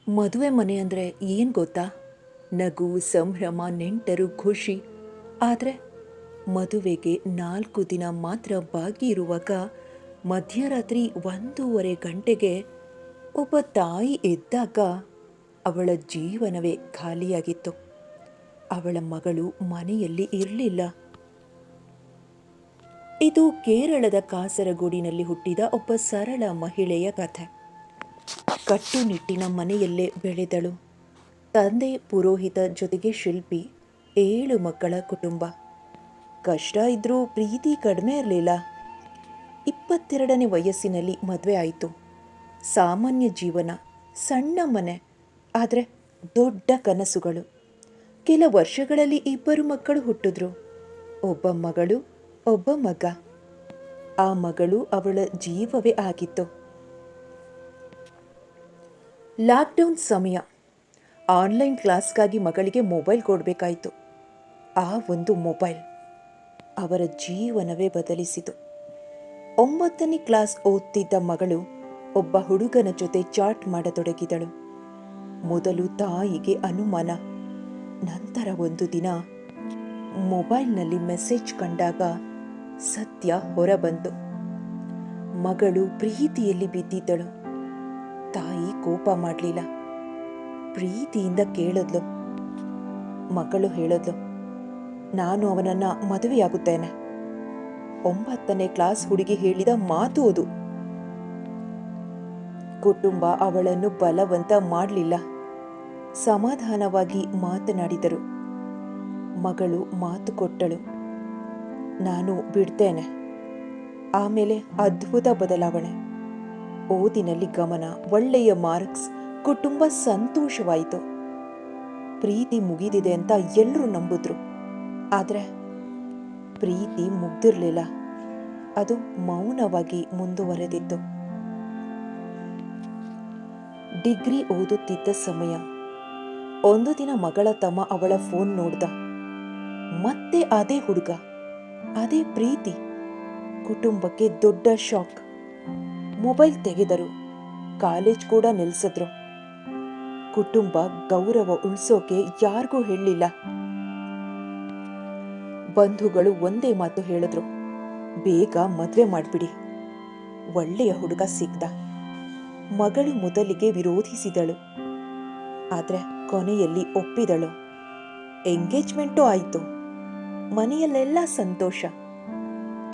ಮದುವೆ ಮನೆ ಅಂದರೆ ಏನು ಗೊತ್ತಾ? ನಗು, ಸಂಭ್ರಮ, ನೆಂಟರು, ಖುಷಿ. ಆದರೆ ಮದುವೆಗೆ 4 ದಿನ ಮಾತ್ರ ಬಾಕಿ ಇರುವಾಗ ಮಧ್ಯರಾತ್ರಿ 1:30 ಗಂಟೆಗೆ ಒಬ್ಬ ತಾಯಿ ಎದ್ದಾಗ ಅವಳ ಜೀವನವೇ ಖಾಲಿಯಾಗಿತ್ತು. ಅವಳ ಮಗಳು ಮನೆಯಲ್ಲಿ ಇರಲಿಲ್ಲ. ಇದು ಕೇರಳದ ಕಾಸರಗೋಡಿನಲ್ಲಿ ಹುಟ್ಟಿದ ಒಬ್ಬ ಸರಳ ಮಹಿಳೆಯ ಕಥೆ. ಕಟ್ಟುನಿಟ್ಟಿನ ಮನೆಯಲ್ಲೇ ಬೆಳೆದಳು. ತಂದೆ ಪುರೋಹಿತ, ಜೊತೆಗೆ ಶಿಲ್ಪಿ. 7 ಮಕ್ಕಳ ಕುಟುಂಬ. ಕಷ್ಟ ಇದ್ರೂ ಪ್ರೀತಿ ಕಡಿಮೆ ಇರಲಿಲ್ಲ. 22ನೇ ವಯಸ್ಸಿನಲ್ಲಿ ಮದುವೆ ಆಯಿತು. ಸಾಮಾನ್ಯ ಜೀವನ, ಸಣ್ಣ ಮನೆ, ಆದರೆ ದೊಡ್ಡ ಕನಸುಗಳು. ಕೆಲ ವರ್ಷಗಳಲ್ಲಿ 2 ಮಕ್ಕಳು ಹುಟ್ಟಿದ್ರು. ಒಬ್ಬ ಮಗಳು, ಒಬ್ಬ ಮಗ. ಆ ಮಗಳು ಅವಳ ಜೀವವೇ ಆಗಿತ್ತು. ಲಾಕ್ಡೌನ್ ಸಮಯ. ಆನ್ಲೈನ್ ಕ್ಲಾಸ್ಗಾಗಿ ಮಗಳಿಗೆ ಮೊಬೈಲ್ ಕೊಡಬೇಕಾಯಿತು. ಆ ಒಂದು ಮೊಬೈಲ್ ಅವರ ಜೀವನವೇ ಬದಲಿಸಿತು. 9ನೇ ಕ್ಲಾಸ್ ಓದ್ತಿದ್ದ ಮಗಳು ಒಬ್ಬ ಹುಡುಗನ ಜೊತೆ ಚಾಟ್ ಮಾಡತೊಡಗಿದಳು. ಮೊದಲು ತಾಯಿಗೆ ಅನುಮಾನ. ನಂತರ ಒಂದು ದಿನ ಮೊಬೈಲ್ನಲ್ಲಿ ಮೆಸೇಜ್ ಕಂಡಾಗ ಸತ್ಯ ಹೊರಬಂತು. ಮಗಳು ಪ್ರೀತಿಯಲ್ಲಿ ಬಿದ್ದಿದ್ದಳು. ತಾಯಿ ಕೋಪ ಮಾಡಲಿಲ್ಲ. ಪ್ರೀತಿಯಿಂದ ಕೇಳಿದ್ಲು. ಮಗಳು ಹೇಳಿದ್ಲು, ನಾನು ಅವನನ್ನು ಮದುವೆಯಾಗುತ್ತೇನೆ. 9ನೇ ಕ್ಲಾಸ್ ಹುಡುಗಿ ಹೇಳಿದ ಮಾತು ಅದು. ಕುಟುಂಬ ಅವಳನ್ನು ಬಲವಂತ ಮಾಡಲಿಲ್ಲ. ಸಮಾಧಾನವಾಗಿ ಮಾತನಾಡಿದರು. ಮಗಳು ಮಾತು ಕೊಟ್ಟಳು, ನಾನು ಬಿಡ್ತೇನೆ. ಆಮೇಲೆ ಅದ್ಭುತ ಬದಲಾವಣೆ. ಓದಿನಲ್ಲಿ ಗಮನ, ಒಳ್ಳೆಯ ಮಾರ್ಕ್ಸ್, ಕುಟುಂಬ ಸಂತೋಷವಾಯಿತು. ಪ್ರೀತಿ ಮುಗಿದಿದೆ ಅಂತ ಎಲ್ಲರೂ ನಂಬಿದ್ರು. ಆದರೆ ಪ್ರೀತಿ ಮುಗ್ದಿರಲಿಲ್ಲ. ಅದು ಮೌನವಾಗಿ ಮುಂದುವರೆದಿತ್ತು. ಡಿಗ್ರಿ ಓದುತ್ತಿದ್ದ ಸಮಯ. ಒಂದು ದಿನ ಮಗಳ ತಮ್ಮ ಅವಳ ಫೋನ್ ನೋಡ್ದ. ಮತ್ತೆ ಅದೇ ಹುಡುಗ, ಅದೇ ಪ್ರೀತಿ. ಕುಟುಂಬಕ್ಕೆ ದೊಡ್ಡ ಶಾಕ್. ಮೊಬೈಲ್ ತೆಗೆದರು. ಕಾಲೇಜ್ ಕೂಡ ನಿಲ್ಲಿಸಿದ್ರು. ಕುಟುಂಬ ಗೌರವ ಉಳಿಸೋಕೆ ಯಾರಿಗೂ ಹೇಳಲಿಲ್ಲ. ಬಂಧುಗಳು ಒಂದೇ ಮಾತು ಹೇಳಿದ್ರು, ಬೇಗ ಮದುವೆ ಮಾಡಿಬಿಡಿ. ಒಳ್ಳೆಯ ಹುಡುಗ ಸಿಕ್ತ. ಮಗಳು ಮೊದಲಿಗೆ ವಿರೋಧಿಸಿದಳು, ಆದರೆ ಕೊನೆಯಲ್ಲಿ ಒಪ್ಪಿದಳು. ಎಂಗೇಜ್ಮೆಂಟು ಆಯಿತು. ಮನೆಯಲ್ಲೆಲ್ಲ ಸಂತೋಷ.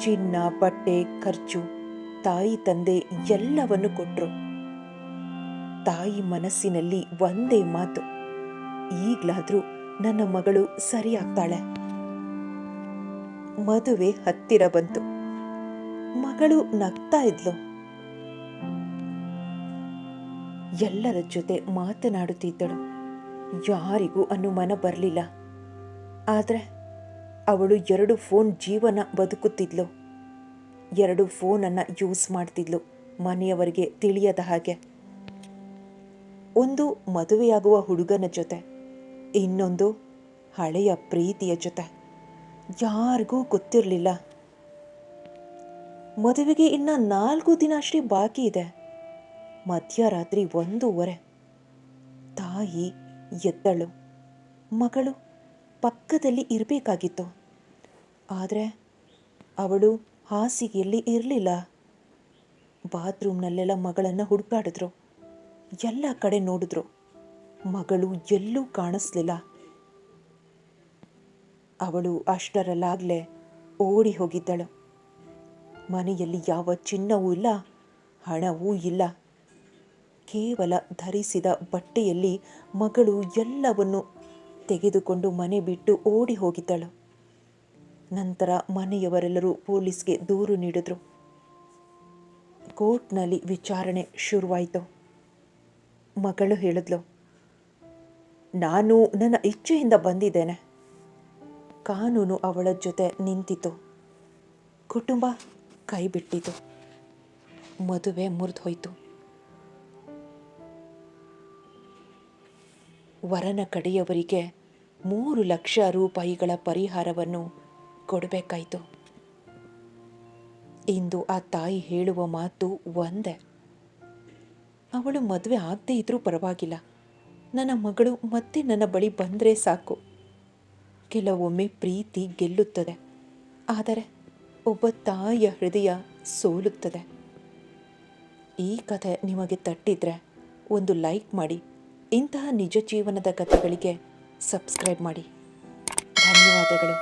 ಚಿನ್ನ, ಬಟ್ಟೆ, ಖರ್ಚು. ತಾಯಿ ತಂದೆ ಎಲ್ಲವನ್ನು ಕೊಟ್ಟರು. ತಾಯಿ ಮನಸ್ಸಿನಲ್ಲಿ ಒಂದೇ ಮಾತು, ಈಗಲಾದರೂ ನನ್ನ ಮಗಳು ಸರಿಯಾಗ್ತಾಳೆ. ಮದುವೆ ಹತ್ತಿರ ಬಂತು. ಮಗಳು ನಗ್ತಾ ಇದ್ಲು. ಎಲ್ಲರ ಜೊತೆ ಮಾತನಾಡುತ್ತಿದ್ದಳು. ಯಾರಿಗೂ ಅನುಮಾನ ಬರಲಿಲ್ಲ. ಆದರೆ ಅವಳು 2 ಫೋನ್ ಜೀವನ ಬದುಕುತ್ತಿದ್ಲು. 2 ಫೋನನ್ನು ಯೂಸ್ ಮಾಡ್ತಿದ್ಲು, ಮನೆಯವರಿಗೆ ತಿಳಿಯದ ಹಾಗೆ. ಒಂದು ಮದುವೆಯಾಗುವ ಹುಡುಗನ ಜೊತೆ, ಇನ್ನೊಂದು ಹಳೆಯ ಪ್ರೀತಿಯ ಜೊತೆ. ಯಾರಿಗೂ ಗೊತ್ತಿರಲಿಲ್ಲ. ಮದುವೆಗೆ ಇನ್ನು 4 ದಿನ ಅಷ್ಟೇ ಬಾಕಿ ಇದೆ. ಮಧ್ಯರಾತ್ರಿ 1:30 ತಾಯಿ ಎದ್ದಳು. ಮಗಳು ಪಕ್ಕದಲ್ಲಿ ಇರಬೇಕಾಗಿತ್ತು. ಆದರೆ ಅವಳು ಹಾಸಿಗೆಯಲ್ಲಿ ಇರಲಿಲ್ಲ. ಬಾತ್ರೂಮ್ನಲ್ಲೆಲ್ಲ ಮಗಳನ್ನು ಹುಡುಕಾಡಿದ್ರು. ಎಲ್ಲ ಕಡೆ ನೋಡಿದ್ರು. ಮಗಳು ಎಲ್ಲೂ ಕಾಣಿಸ್ಲಿಲ್ಲ. ಅವಳು ಅಷ್ಟರಲ್ಲಾಗಲೇ ಓಡಿ ಹೋಗಿದ್ದಳು. ಮನೆಯಲ್ಲಿ ಯಾವ ಚಿನ್ನವೂ ಇಲ್ಲ, ಹಣವೂ ಇಲ್ಲ. ಕೇವಲ ಧರಿಸಿದ ಬಟ್ಟೆಯಲ್ಲಿ ಮಗಳು ಎಲ್ಲವನ್ನು ತೆಗೆದುಕೊಂಡು ಮನೆ ಬಿಟ್ಟು ಓಡಿ ಹೋಗಿದ್ದಳು. ನಂತರ ಮನೆಯವರೆಲ್ಲರೂ ಪೊಲೀಸ್ಗೆ ದೂರು ನೀಡಿದ್ರು. ಕೋರ್ಟ್ನಲ್ಲಿ ವಿಚಾರಣೆ ಶುರುವಾಯಿತು. ಮಗಳು ಹೇಳಿದ್ಲು, ನಾನು ನನ್ನ ಇಚ್ಛೆಯಿಂದ ಬಂದಿದ್ದೇನೆ. ಕಾನೂನು ಅವಳ ಜೊತೆ ನಿಂತಿತು. ಕುಟುಂಬ ಕೈ ಬಿಟ್ಟಿತು. ಮದುವೆ ಮುರಿದು ಹೋಯಿತು. ವರನ ಕಡೆಯವರಿಗೆ 3 ಲಕ್ಷ ರೂಪಾಯಿಗಳ ಪರಿಹಾರವನ್ನು ಕೊಡಬೇಕಾಯಿತು. ಇಂದು ಆ ತಾಯಿ ಹೇಳುವ ಮಾತು ಒಂದೇ, ಅವಳು ಮದುವೆ ಆಗದೇ ಇದ್ರೂ ಪರವಾಗಿಲ್ಲ, ನನ್ನ ಮಗಳು ಮತ್ತೆ ನನ್ನ ಬಳಿ ಬಂದರೆ ಸಾಕು. ಕೆಲವೊಮ್ಮೆ ಪ್ರೀತಿ ಗೆಲ್ಲುತ್ತದೆ, ಆದರೆ ಒಬ್ಬ ತಾಯಿಯ ಹೃದಯ ಸೋಲುತ್ತದೆ. ಈ ಕಥೆ ನಿಮಗೆ ತಟ್ಟಿದ್ರೆ ಒಂದು ಲೈಕ್ ಮಾಡಿ. ಇಂತಹ ನಿಜ ಜೀವನದ ಕಥೆಗಳಿಗೆ ಸಬ್ಸ್ಕ್ರೈಬ್ ಮಾಡಿ. ಧನ್ಯವಾದಗಳು.